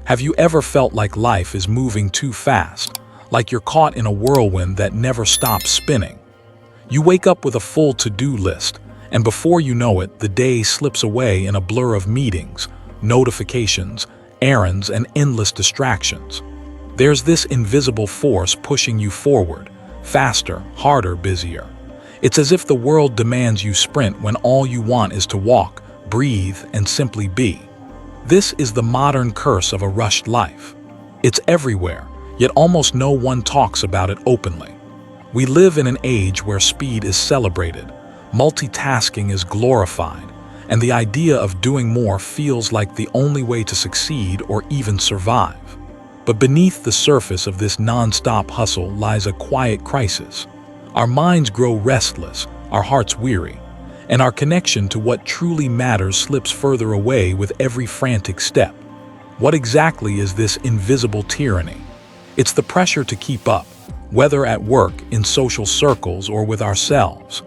Have you ever felt like life is moving too fast, like you're caught in a whirlwind that never stops spinning? You wake up with a full to-do list, and before you know it, the day slips away in a blur of meetings, notifications, errands, and endless distractions. There's this invisible force pushing you forward, faster, harder, busier. It's as if the world demands you sprint when all you want is to walk, breathe, and simply be. This is the modern curse of a rushed life. It's everywhere, yet almost no one talks about it openly. We live in an age where speed is celebrated, multitasking is glorified, and the idea of doing more feels like the only way to succeed or even survive. But beneath the surface of this non-stop hustle lies a quiet crisis. Our minds grow restless, our hearts weary, and our connection to what truly matters slips further away with every frantic step. What exactly is this invisible tyranny? It's the pressure to keep up, whether at work, in social circles, or with ourselves.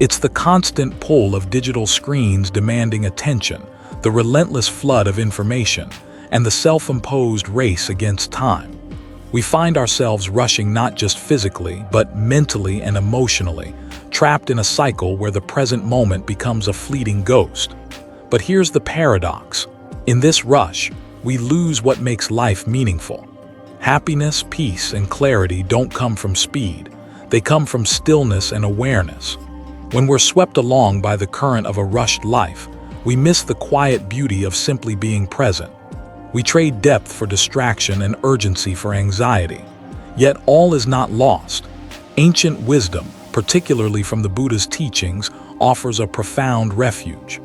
It's the constant pull of digital screens demanding attention, the relentless flood of information, and the self-imposed race against time. We find ourselves rushing not just physically, but mentally and emotionally, trapped in a cycle where the present moment becomes a fleeting ghost. But here's the paradox. In this rush, we lose what makes life meaningful. Happiness, peace, and clarity don't come from speed. They come from stillness and awareness. When we're swept along by the current of a rushed life, we miss the quiet beauty of simply being present. We trade depth for distraction and urgency for anxiety. Yet all is not lost. Ancient wisdom, particularly from the Buddha's teachings, offers a profound refuge.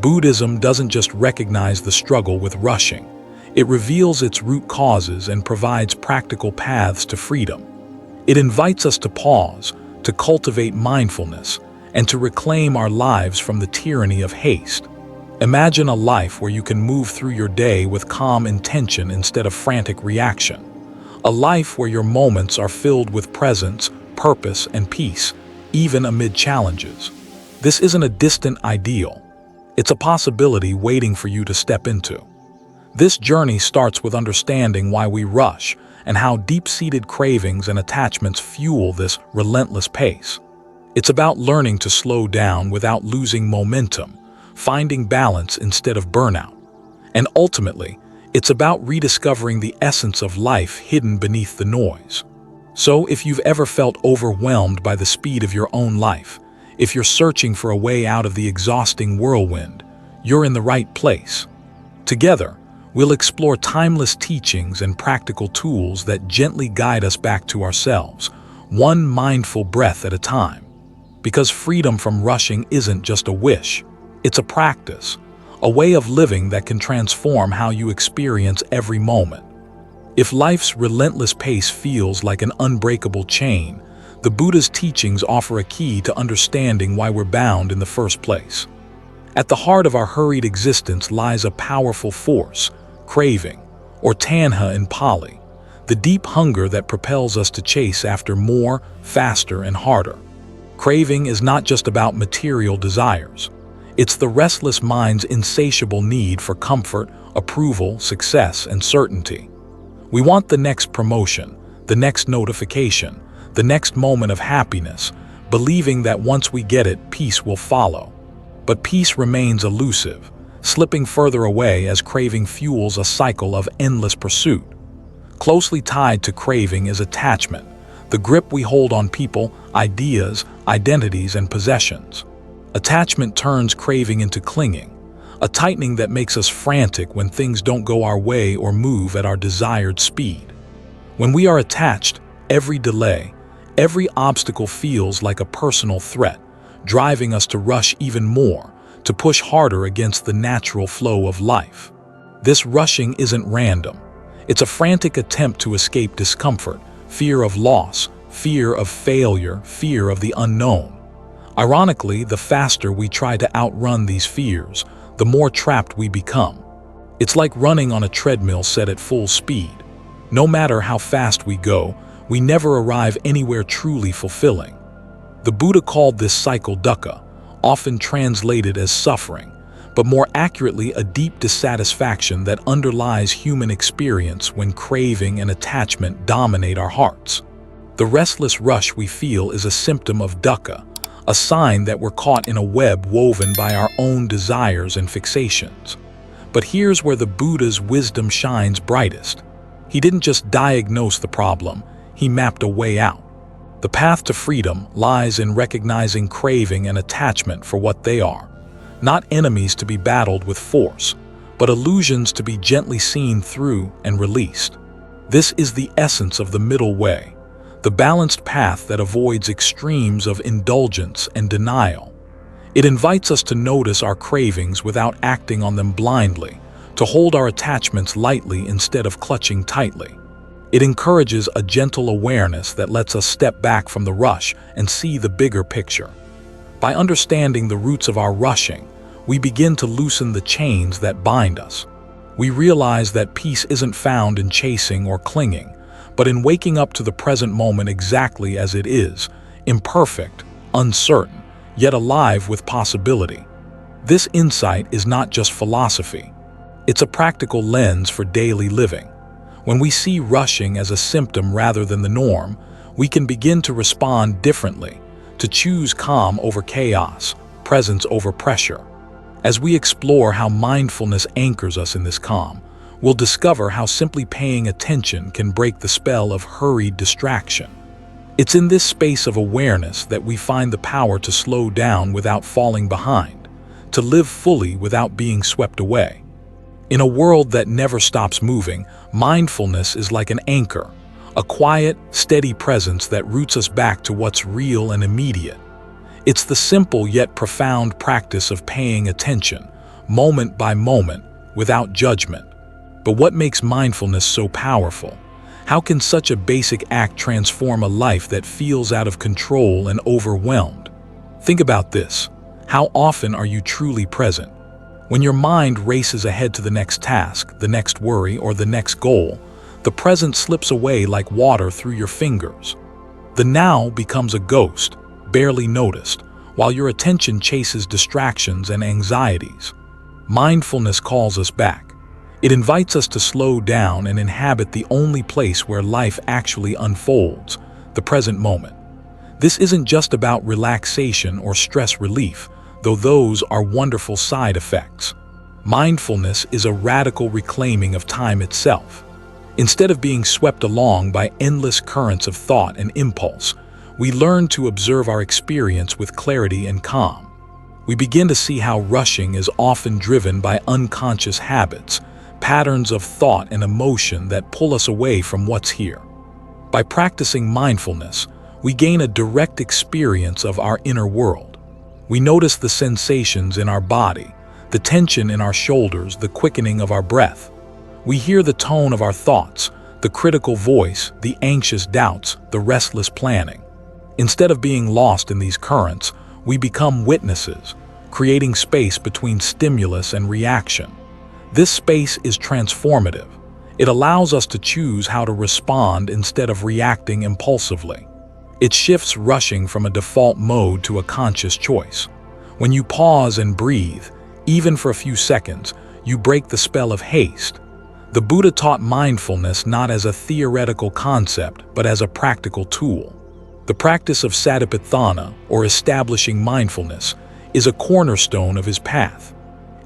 Buddhism doesn't just recognize the struggle with rushing. It reveals its root causes and provides practical paths to freedom. It invites us to pause, to cultivate mindfulness, and to reclaim our lives from the tyranny of haste. Imagine a life where you can move through your day with calm intention instead of frantic reaction. A life where your moments are filled with presence, purpose, and peace, even amid challenges. This isn't a distant ideal. It's a possibility waiting for you to step into. This journey starts with understanding why we rush and how deep-seated cravings and attachments fuel this relentless pace. It's about learning to slow down without losing momentum, finding balance instead of burnout. And ultimately, it's about rediscovering the essence of life hidden beneath the noise. So if you've ever felt overwhelmed by the speed of your own life, if you're searching for a way out of the exhausting whirlwind, you're in the right place. Together, we'll explore timeless teachings and practical tools that gently guide us back to ourselves, one mindful breath at a time. Because freedom from rushing isn't just a wish. It's a practice, a way of living that can transform how you experience every moment. If life's relentless pace feels like an unbreakable chain, the Buddha's teachings offer a key to understanding why we're bound in the first place. At the heart of our hurried existence lies a powerful force, craving, or tanha in Pali, the deep hunger that propels us to chase after more, faster, and harder. Craving is not just about material desires. It's the restless mind's insatiable need for comfort, approval, success, and certainty. We want the next promotion, the next notification, the next moment of happiness, believing that once we get it, peace will follow. But peace remains elusive, slipping further away as craving fuels a cycle of endless pursuit. Closely tied to craving is attachment, the grip we hold on people, ideas, identities, and possessions. Attachment turns craving into clinging, a tightening that makes us frantic when things don't go our way or move at our desired speed. When we are attached, every delay, every obstacle feels like a personal threat, driving us to rush even more, to push harder against the natural flow of life. This rushing isn't random. It's a frantic attempt to escape discomfort, fear of loss, fear of failure, fear of the unknown. Ironically, the faster we try to outrun these fears, the more trapped we become. It's like running on a treadmill set at full speed. No matter how fast we go, we never arrive anywhere truly fulfilling. The Buddha called this cycle dukkha, often translated as suffering, but more accurately a deep dissatisfaction that underlies human experience when craving and attachment dominate our hearts. The restless rush we feel is a symptom of dukkha, a sign that we're caught in a web woven by our own desires and fixations. But here's where the Buddha's wisdom shines brightest. He didn't just diagnose the problem, he mapped a way out. The path to freedom lies in recognizing craving and attachment for what they are, not enemies to be battled with force, but illusions to be gently seen through and released. This is the essence of the middle way, the balanced path that avoids extremes of indulgence and denial. It invites us to notice our cravings without acting on them blindly, to hold our attachments lightly instead of clutching tightly. It encourages a gentle awareness that lets us step back from the rush and see the bigger picture. By understanding the roots of our rushing, we begin to loosen the chains that bind us. We realize that peace isn't found in chasing or clinging, but in waking up to the present moment exactly as it is, imperfect, uncertain, yet alive with possibility. This insight is not just philosophy. It's a practical lens for daily living. When we see rushing as a symptom rather than the norm, we can begin to respond differently, to choose calm over chaos, presence over pressure. As we explore how mindfulness anchors us in this calm, we'll discover how simply paying attention can break the spell of hurried distraction. It's in this space of awareness that we find the power to slow down without falling behind, to live fully without being swept away. In a world that never stops moving, mindfulness is like an anchor, a quiet, steady presence that roots us back to what's real and immediate. It's the simple yet profound practice of paying attention, moment by moment, without judgment. But what makes mindfulness so powerful? How can such a basic act transform a life that feels out of control and overwhelmed? Think about this. How often are you truly present? When your mind races ahead to the next task, the next worry, or the next goal, the present slips away like water through your fingers. The now becomes a ghost, barely noticed, while your attention chases distractions and anxieties. Mindfulness calls us back. It invites us to slow down and inhabit the only place where life actually unfolds, the present moment. This isn't just about relaxation or stress relief, though those are wonderful side effects. Mindfulness is a radical reclaiming of time itself. Instead of being swept along by endless currents of thought and impulse, we learn to observe our experience with clarity and calm. We begin to see how rushing is often driven by unconscious habits, patterns of thought and emotion that pull us away from what's here. By practicing mindfulness, we gain a direct experience of our inner world. We notice the sensations in our body, the tension in our shoulders, the quickening of our breath. We hear the tone of our thoughts, the critical voice, the anxious doubts, the restless planning. Instead of being lost in these currents, we become witnesses, creating space between stimulus and reaction. This space is transformative. It allows us to choose how to respond instead of reacting impulsively. It shifts rushing from a default mode to a conscious choice. When you pause and breathe, even for a few seconds, you break the spell of haste. The Buddha taught mindfulness not as a theoretical concept, but as a practical tool. The practice of satipatthana, or establishing mindfulness, is a cornerstone of his path.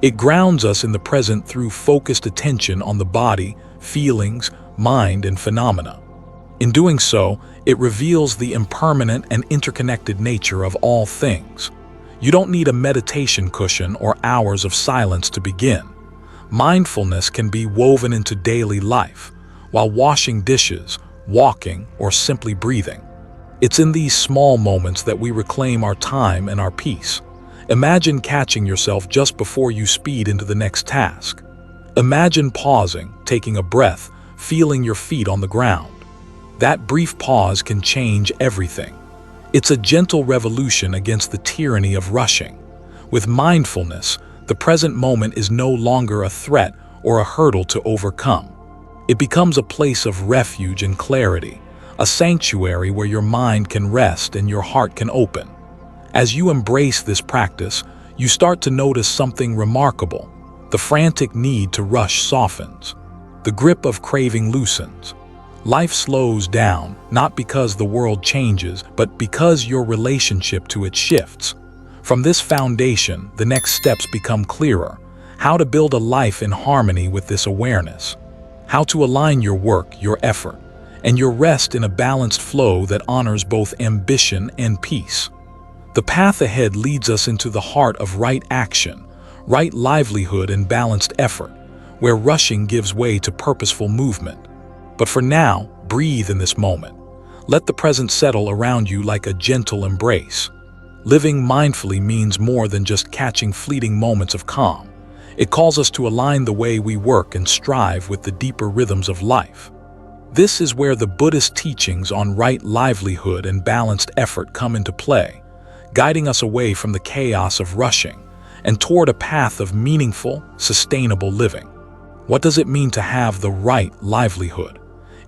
It grounds us in the present through focused attention on the body, feelings, mind, and phenomena. In doing so, it reveals the impermanent and interconnected nature of all things. You don't need a meditation cushion or hours of silence to begin. Mindfulness can be woven into daily life, while washing dishes, walking, or simply breathing. It's in these small moments that we reclaim our time and our peace. Imagine catching yourself just before you speed into the next task. Imagine pausing, taking a breath, feeling your feet on the ground. That brief pause can change everything. It's a gentle revolution against the tyranny of rushing. With mindfulness, the present moment is no longer a threat or a hurdle to overcome. It becomes a place of refuge and clarity, a sanctuary where your mind can rest and your heart can open. As you embrace this practice, you start to notice something remarkable. The frantic need to rush softens. The grip of craving loosens. Life slows down, not because the world changes, but because your relationship to it shifts. From this foundation, the next steps become clearer. How to build a life in harmony with this awareness. How to align your work, your effort, and your rest in a balanced flow that honors both ambition and peace. The path ahead leads us into the heart of right action, right livelihood and balanced effort, where rushing gives way to purposeful movement. But for now, breathe in this moment. Let the present settle around you like a gentle embrace. Living mindfully means more than just catching fleeting moments of calm. It calls us to align the way we work and strive with the deeper rhythms of life. This is where the Buddhist teachings on right livelihood and balanced effort come into play, guiding us away from the chaos of rushing and toward a path of meaningful, sustainable living. What does it mean to have the right livelihood?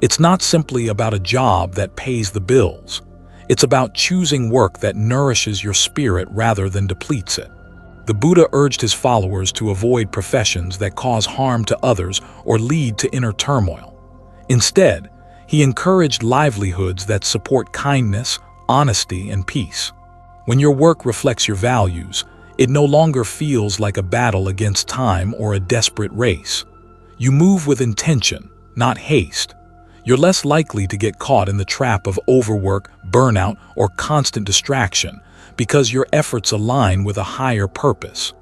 It's not simply about a job that pays the bills. It's about choosing work that nourishes your spirit rather than depletes it. The Buddha urged his followers to avoid professions that cause harm to others or lead to inner turmoil. Instead, he encouraged livelihoods that support kindness, honesty, and peace. When your work reflects your values, it no longer feels like a battle against time or a desperate race. You move with intention, not haste. You're less likely to get caught in the trap of overwork, burnout, or constant distraction because your efforts align with a higher purpose.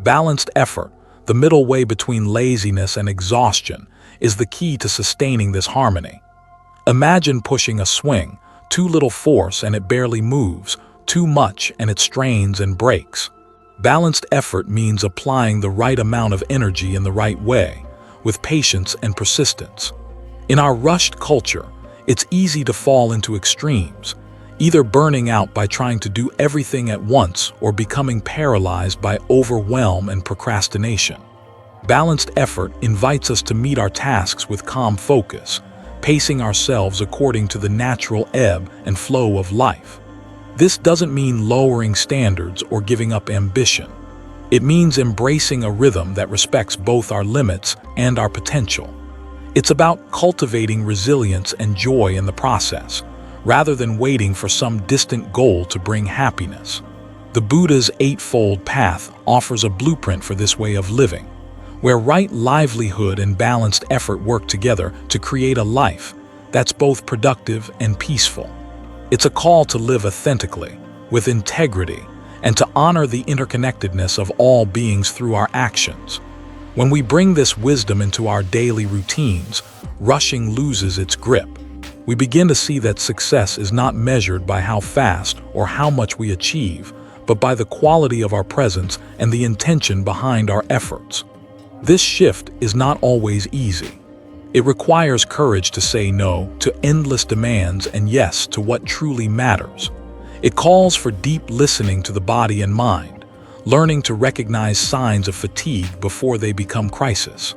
Balanced effort, the middle way between laziness and exhaustion, is the key to sustaining this harmony. Imagine pushing a swing, too little force and it barely moves, too much and it strains and breaks. Balanced effort means applying the right amount of energy in the right way, with patience and persistence. In our rushed culture, it's easy to fall into extremes, either burning out by trying to do everything at once or becoming paralyzed by overwhelm and procrastination. Balanced effort invites us to meet our tasks with calm focus, pacing ourselves according to the natural ebb and flow of life. This doesn't mean lowering standards or giving up ambition. It means embracing a rhythm that respects both our limits and our potential. It's about cultivating resilience and joy in the process, rather than waiting for some distant goal to bring happiness. The Buddha's Eightfold Path offers a blueprint for this way of living, where right livelihood and balanced effort work together to create a life that's both productive and peaceful. It's a call to live authentically, with integrity, and to honor the interconnectedness of all beings through our actions. When we bring this wisdom into our daily routines, rushing loses its grip. We begin to see that success is not measured by how fast or how much we achieve, but by the quality of our presence and the intention behind our efforts. This shift is not always easy. It requires courage to say no to endless demands and yes to what truly matters. It calls for deep listening to the body and mind, learning to recognize signs of fatigue before they become crisis.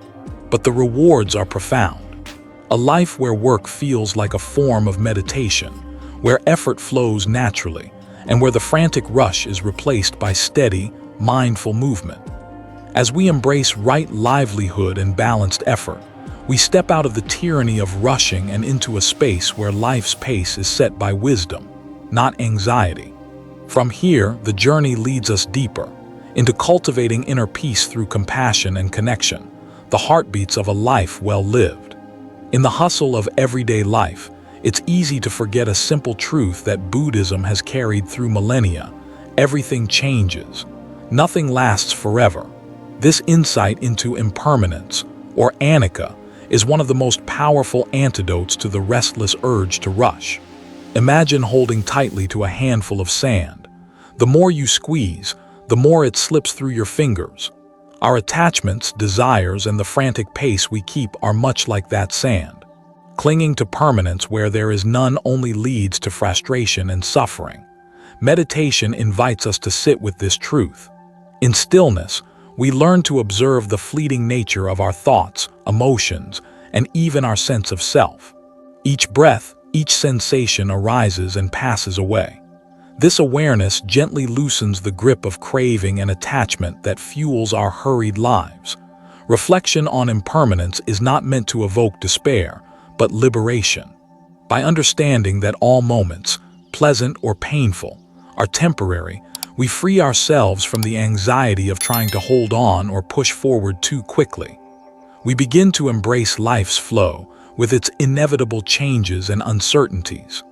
But the rewards are profound. A life where work feels like a form of meditation, where effort flows naturally, and where the frantic rush is replaced by steady, mindful movement. As we embrace right livelihood and balanced effort, we step out of the tyranny of rushing and into a space where life's pace is set by wisdom, not anxiety. From here, the journey leads us deeper, into cultivating inner peace through compassion and connection, the heartbeats of a life well lived. In the hustle of everyday life, it's easy to forget a simple truth that Buddhism has carried through millennia: everything changes. Nothing lasts forever. This insight into impermanence, or anicca, is one of the most powerful antidotes to the restless urge to rush. Imagine holding tightly to a handful of sand. The more you squeeze, the more it slips through your fingers. Our attachments, desires, and the frantic pace we keep are much like that sand. Clinging to permanence where there is none only leads to frustration and suffering. Meditation invites us to sit with this truth. In stillness, we learn to observe the fleeting nature of our thoughts, emotions, and even our sense of self. Each breath, each sensation arises and passes away. This awareness gently loosens the grip of craving and attachment that fuels our hurried lives. Reflection on impermanence is not meant to evoke despair, but liberation. By understanding that all moments, pleasant or painful, are temporary, we free ourselves from the anxiety of trying to hold on or push forward too quickly. We begin to embrace life's flow, with its inevitable changes and uncertainties.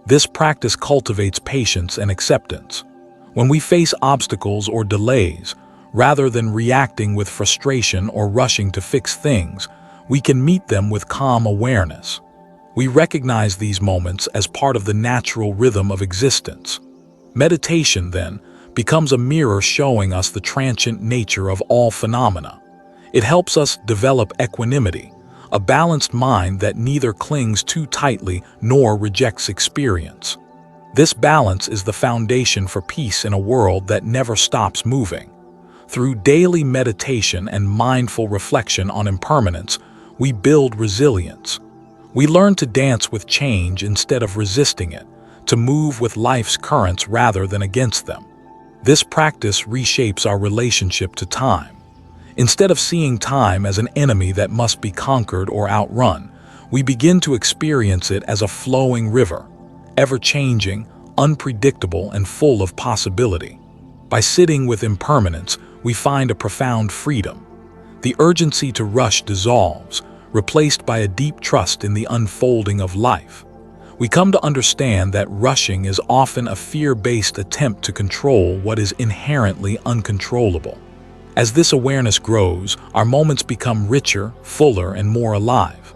This practice cultivates patience and acceptance. When we face obstacles or delays, rather than reacting with frustration or rushing to fix things, we can meet them with calm awareness. We recognize these moments as part of the natural rhythm of existence. Meditation, then, becomes a mirror showing us the transient nature of all phenomena. It helps us develop equanimity, a balanced mind that neither clings too tightly nor rejects experience. This balance is the foundation for peace in a world that never stops moving. Through daily meditation and mindful reflection on impermanence, we build resilience. We learn to dance with change instead of resisting it, to move with life's currents rather than against them. This practice reshapes our relationship to time. Instead of seeing time as an enemy that must be conquered or outrun, we begin to experience it as a flowing river, ever-changing, unpredictable, and full of possibility. By sitting with impermanence, we find a profound freedom. The urgency to rush dissolves, replaced by a deep trust in the unfolding of life. We come to understand that rushing is often a fear-based attempt to control what is inherently uncontrollable. As this awareness grows, our moments become richer, fuller, and more alive.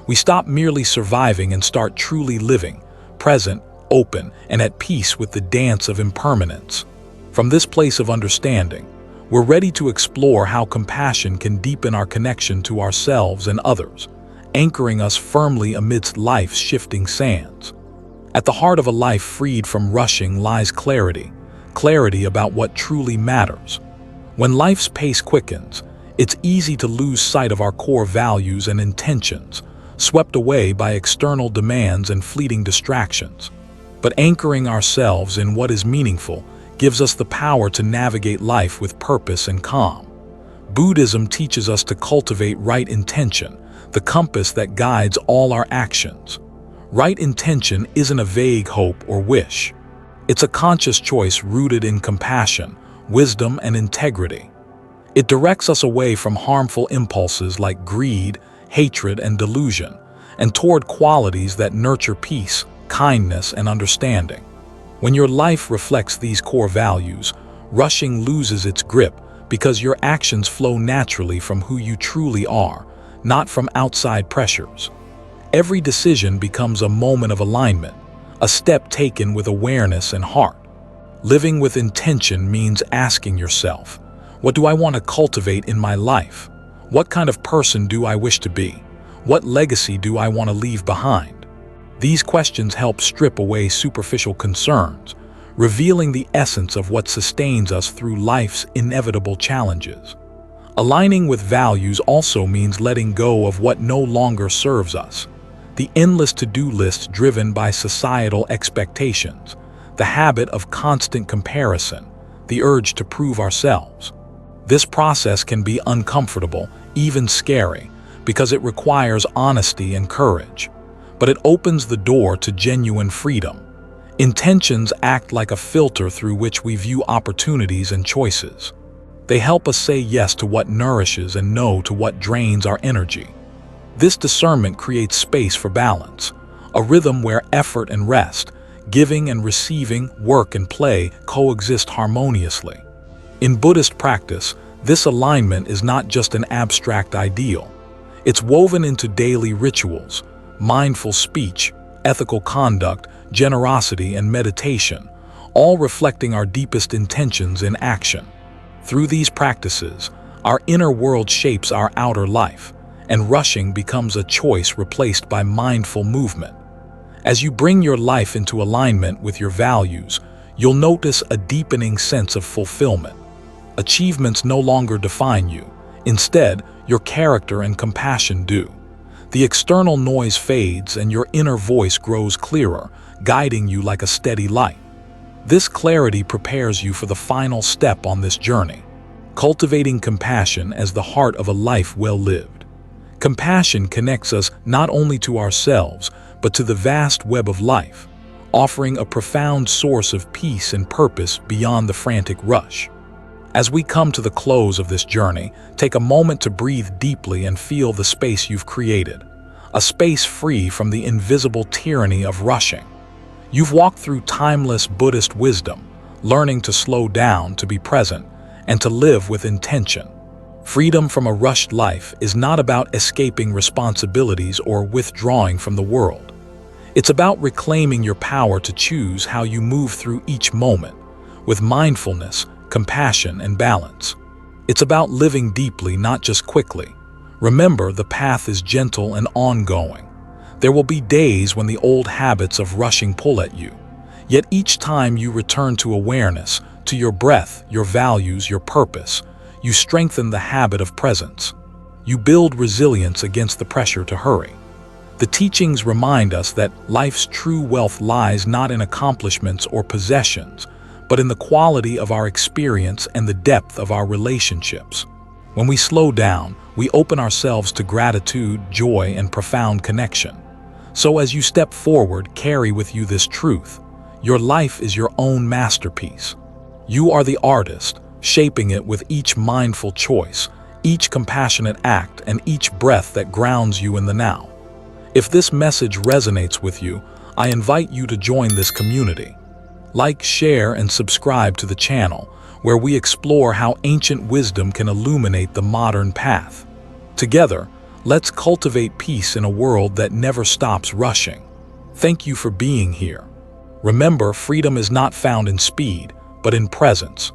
We stop merely surviving and start truly living, present, open, and at peace with the dance of impermanence. From this place of understanding, we're ready to explore how compassion can deepen our connection to ourselves and others, anchoring us firmly amidst life's shifting sands. At the heart of a life freed from rushing lies clarity about what truly matters. When life's pace quickens, it's easy to lose sight of our core values and intentions, swept away by external demands and fleeting distractions. But anchoring ourselves in what is meaningful gives us the power to navigate life with purpose and calm. Buddhism teaches us to cultivate right intention, the compass that guides all our actions. Right intention isn't a vague hope or wish. It's a conscious choice rooted in compassion, wisdom, and integrity. It directs us away from harmful impulses like greed, hatred, and delusion, and toward qualities that nurture peace, kindness, and understanding. When your life reflects these core values, rushing loses its grip because your actions flow naturally from who you truly are, not from outside pressures. Every decision becomes a moment of alignment, a step taken with awareness and heart. Living with intention means asking yourself, what do I want to cultivate in my life? What kind of person do I wish to be? What legacy do I want to leave behind? These questions help strip away superficial concerns, revealing the essence of what sustains us through life's inevitable challenges. Aligning with values also means letting go of what no longer serves us. The endless to-do list driven by societal expectations, the habit of constant comparison, the urge to prove ourselves. This process can be uncomfortable, even scary, because it requires honesty and courage. But it opens the door to genuine freedom. Intentions act like a filter through which we view opportunities and choices. They help us say yes to what nourishes and no to what drains our energy. This discernment creates space for balance, a rhythm where effort and rest, giving and receiving, work and play coexist harmoniously. In Buddhist practice, this alignment is not just an abstract ideal. It's woven into daily rituals, mindful speech, ethical conduct, generosity, and meditation, all reflecting our deepest intentions in action. Through these practices, our inner world shapes our outer life, and rushing becomes a choice replaced by mindful movement. As you bring your life into alignment with your values, you'll notice a deepening sense of fulfillment. Achievements no longer define you. Instead, your character and compassion do. The external noise fades and your inner voice grows clearer, guiding you like a steady light. This clarity prepares you for the final step on this journey, cultivating compassion as the heart of a life well lived. Compassion connects us not only to ourselves, but to the vast web of life, offering a profound source of peace and purpose beyond the frantic rush. As we come to the close of this journey, take a moment to breathe deeply and feel the space you've created, a space free from the invisible tyranny of rushing. You've walked through timeless Buddhist wisdom, learning to slow down, to be present, and to live with intention. Freedom from a rushed life is not about escaping responsibilities or withdrawing from the world. It's about reclaiming your power to choose how you move through each moment, with mindfulness, compassion, and balance. It's about living deeply, not just quickly. Remember, the path is gentle and ongoing. There will be days when the old habits of rushing pull at you. Yet each time you return to awareness, to your breath, your values, your purpose, you strengthen the habit of presence. You build resilience against the pressure to hurry. The teachings remind us that life's true wealth lies not in accomplishments or possessions, but in the quality of our experience and the depth of our relationships. When we slow down, we open ourselves to gratitude, joy, and profound connection. So as you step forward, carry with you this truth: your life is your own masterpiece. You are the artist, shaping it with each mindful choice, each compassionate act, and each breath that grounds you in the now. If this message resonates with you, I invite you to join this community. Like, share, and subscribe to the channel, where we explore how ancient wisdom can illuminate the modern path. Together, let's cultivate peace in a world that never stops rushing. Thank you for being here. Remember, freedom is not found in speed, but in presence.